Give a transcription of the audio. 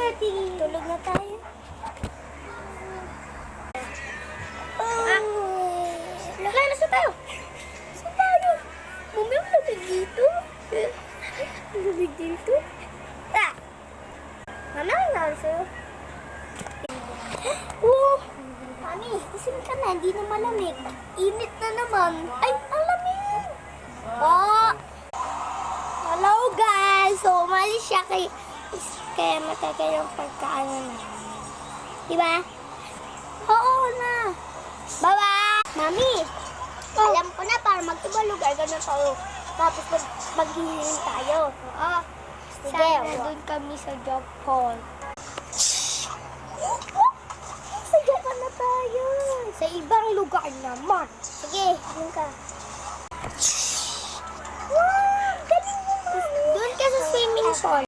natin. Tulog na tayo. Lala, saan tayo? Saan tayo? Mami, ang labig dito. Ang labig dito. Mami, ang nahal sa'yo. Oh! Mami, gising ka na. Hindi na malamig. Init na naman. Ay, ang lamig! Oh! Hello, guys! So, umalis siya kaya matagal yung pagkaano na. Diba? Oo na. Bye-bye! Mami! Alam ko na, para mag-ibang lugar, gano'n tayo. Tapos maghihiling tayo. Oo. Sige. Sana doon kami sa job hall. Sa Japan na tayo. Sa ibang lugar naman. Sige, doon ka. Wow! Galing mo, Mami. Doon ka sa swimming pool.